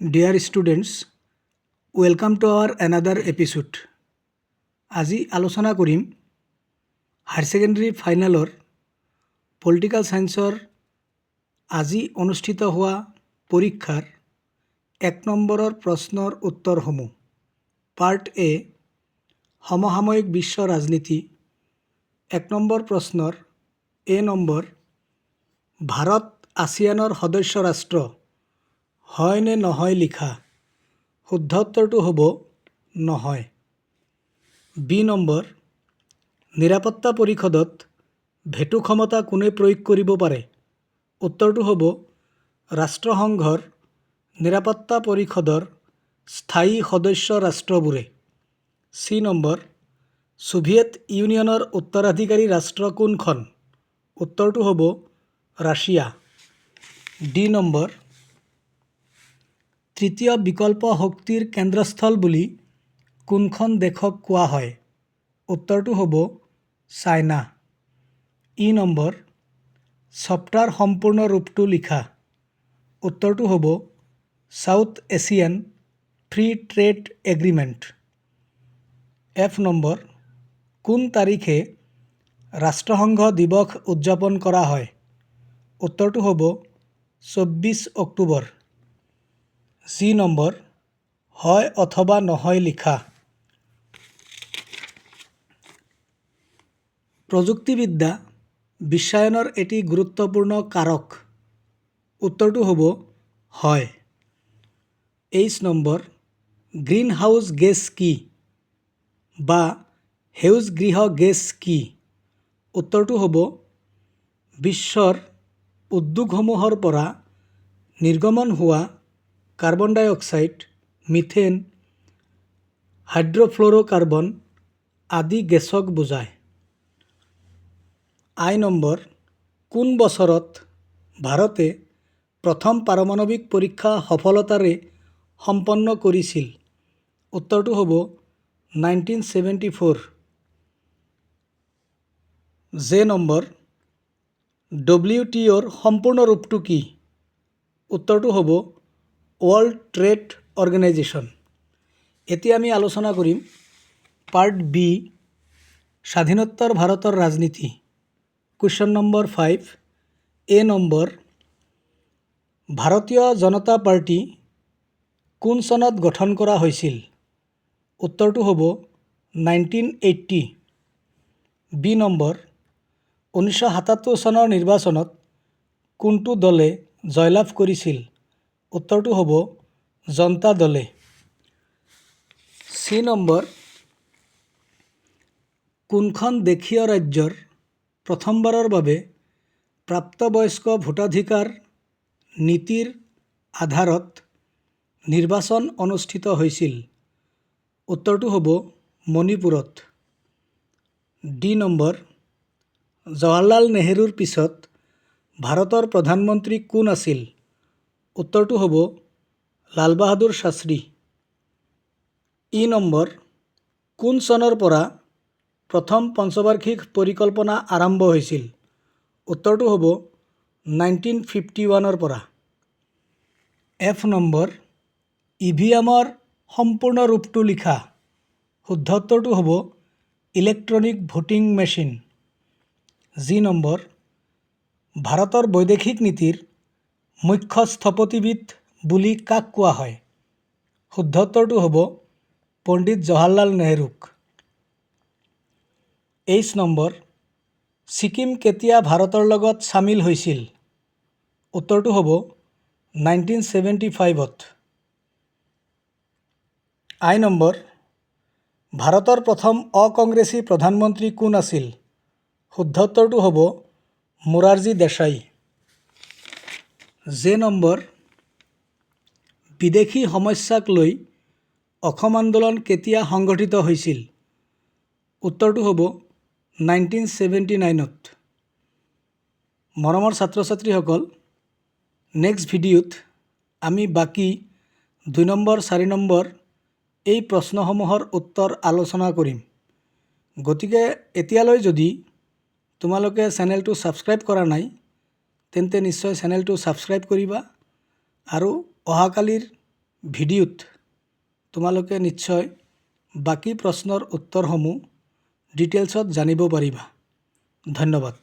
Dear students, welcome to our another episode. আজি আলোচনা কৰিম হায়াৰ ছেকেণ্ডাৰী ফাইনেলৰ পলিটিকেল সায়েন্সৰ আজি অনুষ্ঠিত হোৱা পৰীক্ষাৰ 1 নম্বৰৰ প্ৰশ্নৰ উত্তৰসমূহ। পাৰ্ট এ সমসাময়িক বিশ্ব ৰাজনীতি। 1 নম্বৰ প্ৰশ্নৰ এ নম্বৰ, ভাৰত আছিয়ানৰ সদস্য ৰাষ্ট্ৰ হয় নে নহয় লিখা। শুদ্ধ উত্তৰটো হ'ব নহয়। বি নম্বৰ, নিৰাপত্তা পৰিষদত ভেটো ক্ষমতা কোনে প্ৰয়োগ কৰিব পাৰে। উত্তৰটো হ'ব ৰাষ্ট্ৰসংঘৰ নিৰাপত্তা পৰিষদৰ স্থায়ী সদস্য ৰাষ্ট্ৰবোৰে। চি নম্বৰ, ছোভিয়েট ইউনিয়নৰ উত্তৰাধিকাৰী ৰাষ্ট্ৰ কোনখন। উত্তৰটো হ'ব ৰাছিয়া। ডি নম্বৰ, তৃতীয় বিকল্প শক্তিৰ কেন্দ্ৰস্থল বুলি কোনখন দেশক কোৱা হয়। উত্তৰটো হ'ব চাইনা। ই নম্বৰ, চফ্টাৰ সম্পূৰ্ণ ৰূপটো লিখা। উত্তৰটো হ'ব south Asian free trade agreement. F number, কোন তাৰিখে ৰাষ্ট্ৰসংঘ দিৱস উদযাপন কৰা হয়। উত্তৰটো হ'ব 24 অক্টোবৰ। জি নম্বৰ, হয় অথবা নহয় লিখা। প্ৰযুক্তিবিদ্যা বিশ্বায়নৰ এটি গুৰুত্বপূৰ্ণ কাৰক। উত্তৰটো হ'ব হয়। 23 নম্বৰ, গ্ৰীণ হাউচ গেছ কি বা সেউজ গৃহ গেছ কি। উত্তৰটো হ'ব বিশ্বৰ উদ্যোগসমূহৰ পৰা নিৰ্গমন হোৱা কাৰ্বন ডাই অক্সাইড, মিথেন, হাইড্ৰফ্লুৰ'কাৰ্বন আদি গেছক বুজায়। আই নম্বৰ, কোন বছৰত ভাৰতে প্ৰথম পাৰমাণৱিক পৰীক্ষা সফলতাৰে সম্পন্ন কৰিছিল। উত্তৰটো হ'ব 1974। জে নম্বৰ, WTOৰ সম্পূৰ্ণ ৰূপটো কি। উত্তৰটো হ'ব ৱৰ্ল্ড ট্ৰেড অৰ্গেনাইজেশ্যন। এতিয়া আমি আলোচনা কৰিম পাৰ্ট বি, স্বাধীনোত্তৰ ভাৰতৰ ৰাজনীতি। Question number 5। এ নম্বৰ, ভাৰতীয় জনতা পাৰ্টি কোন চনত গঠন কৰা হৈছিল। উত্তৰটো হ'ব 1980। বি নম্বৰ, 1977 চনৰ নিৰ্বাচনত কোনটো দলে জয়লাভ কৰিছিল। উত্তৰটো হ'ব জনতা দলে। চি নম্বৰ, কোনখন দেশীয় ৰাজ্যৰ প্ৰথমবাৰৰ বাবে প্ৰাপ্তবয়স্ক ভোটাধিকাৰ নীতিৰ আধাৰত নিৰ্বাচন অনুষ্ঠিত হৈছিল। উত্তৰটো হ'ব মণিপুৰত। ডি নম্বৰ, জৱাহৰলাল নেহৰুৰ পিছত ভাৰতৰ প্ৰধানমন্ত্ৰী কোন আছিল। উত্তৰটো হ'ব লাল বাহাদুৰ শাস্ত্ৰী। ই নম্বৰ, কোন চনৰ পৰা প্ৰথম পঞ্চবাৰ্ষিক পৰিকল্পনা আৰম্ভ হৈছিল। উত্তৰটো হ'ব 1951 পৰা। এফ নম্বৰ, EVM-ৰ সম্পূৰ্ণ ৰূপটো লিখা। শুদ্ধ উত্তৰটো হ'ব electronic voting machine. G number, ভাৰতৰ বৈদেশিক নীতিৰ মুখ্য স্থপতিবিদ বুলি কাক কোৱা হয়। শুদ্ধ উত্তৰটো হ'ব পণ্ডিত জৱাহৰলাল নেহৰুক। 23 নম্বৰ, ছিকিম কেতিয়া ভাৰতৰ লগত চামিল হৈছিল। উত্তৰটো হ'ব 1975ত। আই নম্বৰ, ভাৰতৰ প্ৰথম অকংগ্ৰেছী প্ৰধানমন্ত্ৰী কোন আছিল। শুদ্ধ উত্তৰটো হ'ব মোৰাৰজী দেশাই। জে নম্বৰ, বিদেশী সমস্যাক লৈ অসম আন্দোলন কেতিয়া সংগঠিত হৈছিল। উত্তৰটো হ'ব 1979ত। মৰমৰ ছাত্ৰ ছাত্ৰীসকল, নেক্সট ভিডিঅ'ত আমি বাকী 2 নম্বৰ 4 নম্বৰ এই প্ৰশ্নসমূহৰ উত্তৰ আলোচনা কৰিম। গতিকে এতিয়ালৈ যদি তোমালোকে চেনেলটো ছাবস্ক্ৰাইব কৰা নাই তেন্তে নিশ্চয় চেনেলটো ছাবস্ক্ৰাইব কৰিবা আৰু অহাকালিৰ ভিডিঅ'ত তোমালোকে নিশ্চয় বাকী প্ৰশ্নৰ উত্তৰসমূহ ডিটেইলছত জানিব পাৰিবা। ধন্যবাদ।